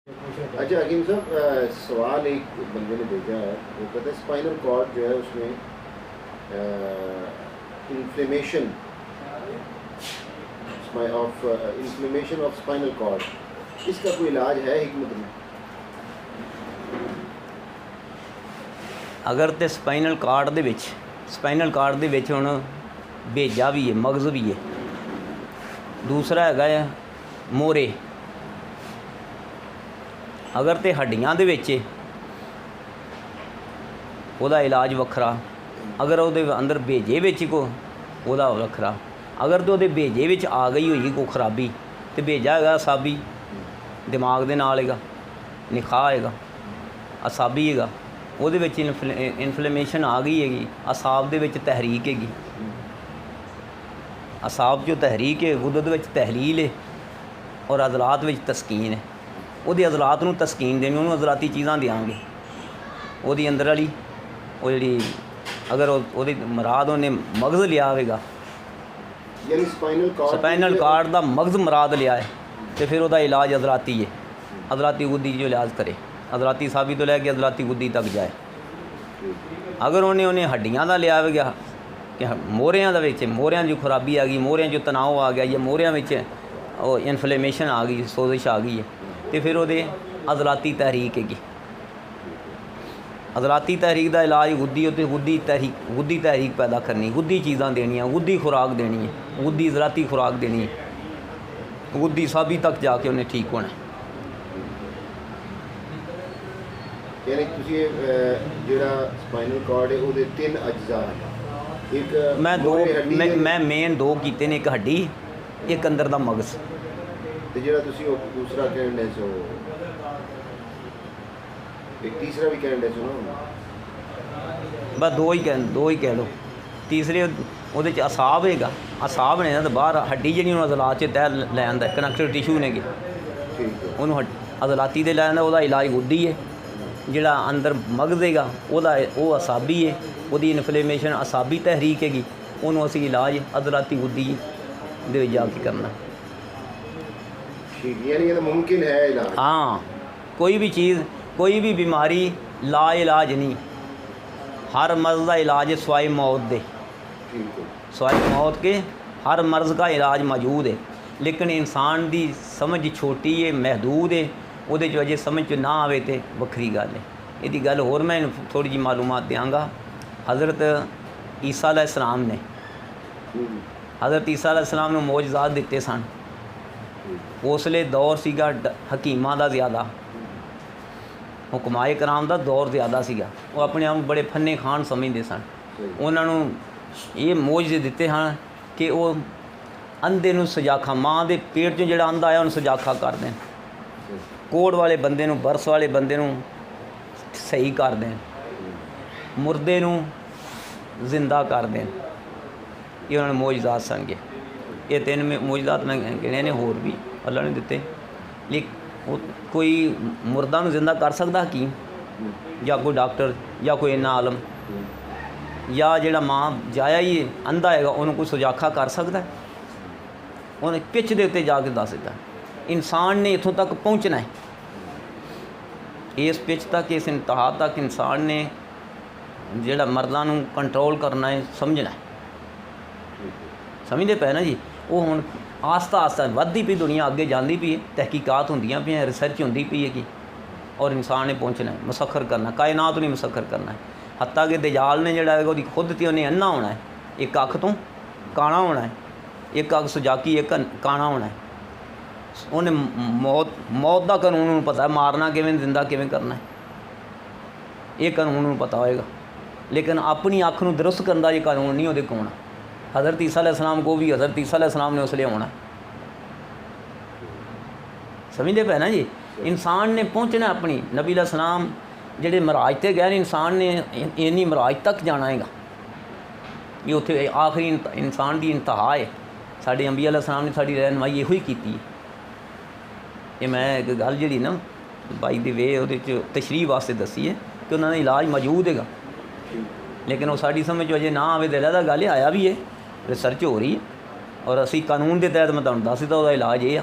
अच्छा हकीम साहब, सवाल एक बंदे ने भेजा है। वो कहते हैं स्पाइनल कॉर्ड जो है उसमें इन्फ्लेमेशन ऑफ स्पाइनल कॉर्ड, इसका कोई इलाज है हिकमत में? अगर तो स्पाइनल कार्ड ਦੇ ਵਿੱਚ ਹੁਣ भेजा भी है, मगज़ भी है, दूसरा है मोहरे। अगर तो हड्डियां दे विच ਉਹਦਾ इलाज ਵੱਖਰਾ, अगर ਉਹਦੇ अंदर भेजे ਵਿੱਚ को ਉਹਦਾ ਵੱਖਰਾ। अगर तो ਉਹਦੇ भेजे ਵਿੱਚ आ गई होई कोई खराबी तो भेजा हैगा असाबी, दिमाग ਦੇ ਨਾਲ ਹੈਗਾ, निखाह हैगा, असाबी हैगा, ਉਹਦੇ ਵਿੱਚ इन्फ्लेमेशन आ गई हैगी, असाब ਦੇ ਵਿੱਚ तहरीक हैगी, असाब जो तहरीक है, गुदद ਵਿੱਚ तहलील है और अज़लात ਵਿੱਚ तस्कीन है। ਉਹਦੇ अज़लात ਨੂੰ तस्कीन देनी, ਉਹਨੂੰ अज़लाती चीज़ां देंगे। ਉਹਦੀ अंदर वाली ਉਹ ਜਿਹੜੀ अगर ਉਹਦੀ मुराद ਉਹਨੇ मगज़ लिया होगा, यानी स्पाइनल कार्ड ਦਾ मगज़ मुराद लिया है तो फिर ਉਹਦਾ इलाज अज़लाती है। अज़लाती गुद्दी जो इलाज करे, अज़लाती साबी तो लैके अज़लाती गुद्दी तक जाए। अगर उन्हें हड्डियां का लिया होगा कि मोहरियां दा विच मोहरियां जो खराबी आ गई, मोहरियां जो तनाव आ गया, या मोहरियां विच इन्फ्लेमेशन आ गई, सोजिश आ गई है, तो फिर वो अज़लाती तहरीक हैगी। अज़लाती तहरीक का इलाज गुद्दी, उत्ते गुद्दी तहरीक पैदा करनी, गुद्दी चीज़ां देनियां, गुद्दी खुराक देनी है, गुद्दी अज़लाती खुराक देनी है, गुद्दी साबी तक जाके उन्हें ठीक होना है। यानी तुसी जेड़ा स्पाइनल कॉर्ड है ਉਹਦੇ तीन अज्जा हैं। एक मैं मेन दो कीते ने, एक हड्डी, एक अंदर दा मगज़। ਤੇ ਜਿਹੜਾ ਤੁਸੀਂ ਉਹ दूसरा कहने सो, एक तीसरा भी कहने सो ना, बस दो ही कह लो। तीसरे ਉਹਦੇ ਚ असाब हैगा, असाब ने तो बाहर हड्डी जी अज़लात च तह लै आंदा, कनैक्टिव टिशू ने ठीक है, उन्होंने अज़लाती दे लै आंदा, ਉਹਦਾ इलाज गुद्दी है। ਜਿਹੜਾ अंदर मगज़ हैगा वो असाबी है, ਉਹਦੀ इन्फ्लेमेशन असाबी तहरीक हैगी, ਉਹਨੂੰ ਅਸੀਂ इलाज अज़लाती गुद्दी दे जाके करना। ठीक, यानी ये तो मुमकिन है इलाज। हाँ, कोई भी चीज़, कोई भी बीमारी ला इलाज नहीं, हर मर्ज़ का इलाज है सवाए मौत दे। ठीक है, सवाए मौत के हर मर्ज़ का इलाज मौजूद है, लेकिन इंसान की समझ छोटी है, महदूद है, ਉਹਦੇ 'ਚ अजे समझ ना आवे तो वक्री गल है। ਇਹਦੀ गल होर मैं थोड़ी जी मालूमात देंगा। हज़रत ईसा अलैहिस्सलाम ने हज़रत ईसा अलैहिस्सलाम ਨੂੰ ਮੌਜਜ਼ਾਤ ਦਿੱਤੇ ਸਨ। उसले दौर सीगा हकीमां ਦਾ ज़्यादा, हुकमाए कराम ਦਾ दौर ज़्यादा सीगा। वो अपने आप बड़े फन्ने खान समझते सन। उन्होंने ये मौजज़े दिते हैं कि वो अंधे ਨੂੰ सजाखा, माँ के पेट 'चों ਜਿਹੜਾ अंधा आया उन्हें सजाखा कर दें, कोड़ वाले बंदे नूं, बरस वाले बंदे नूं सही कर दें, मुर्दे नूं जिंदा कर दें। ये उन्होंने मौजज़ात सन गे। ये तीन मौजज़ात मैं गिने ने, होर भी अल्लाह ने दिते। लेकिन कोई मुर्दा नूं जिंदा कर सकदा हकीम, या कोई डॉक्टर, या कोई इन्ना आलम, या जिहड़ा माँ जाया ही अंधा हैगा उन्होंने कोई सुजाखा कर सकता है? उन्हें पिच दे उत्ते जाके दस दिता इंसान ने इत्थों तक पहुँचना है, इस पिच तक, इस इंतहा तक इंसान ने जिहड़ा मर्दां नूं कंट्रोल करना है, समझना है। समझते पे ना जी? वो हुण आस्ता आस्ता वधदी पई दुनिया, अगे जाती पई है, तहकीकात होंदियां पईयां, रिसर्च होंदी पई है, और इंसान ने पहुँचना है, मुसखर करना, कायनात नहीं मुसखर करना है। हत्ता कि दजाल ने जिहड़ा है उसदी खुद ते उन्हें अन्ना होना है, एक अख तो काणा होना है, एक अख सुजाकी, एक काणा होना है। उन्हें मौत का कानून उन्हें पता है, मारना किवें, जिंदा किवें करना है, ये कानून उन्हें पता होएगा। लेकिन अपनी अख नूं दुरुस्त करने का ये कानून नहीं उहदे कोल। हज़रत ईसा अलैहिस्सलाम को भी हज़रत ईसा अलैहिस्सलाम ने उसले होना। समझते पे ना जी? इंसान ने पहुँचना अपनी, नबी अलैहिस्सलाम जिहड़े मराज ते गए, इंसान ने इन्नी मराज तक जाना हैगा। ये उत्थे आखिरी इंसान की इंतहा है। साडे अंबिया अलैहिस्सलाम ने साडी रहनुमाई इहो ही कीती है। ये मैं एक गल जी ना बाई द वे वो तशरीह वास्ते दसी है कि उन्होंने इलाज मौजूद है, लेकिन वो साड़ी समझ अजे ना आवे तो अलग गल आया भी है, रिसर्च हो रही है, और असी कानून के तहत मैं तुहानूं दस दित्ता, उसदा इलाज ये आ।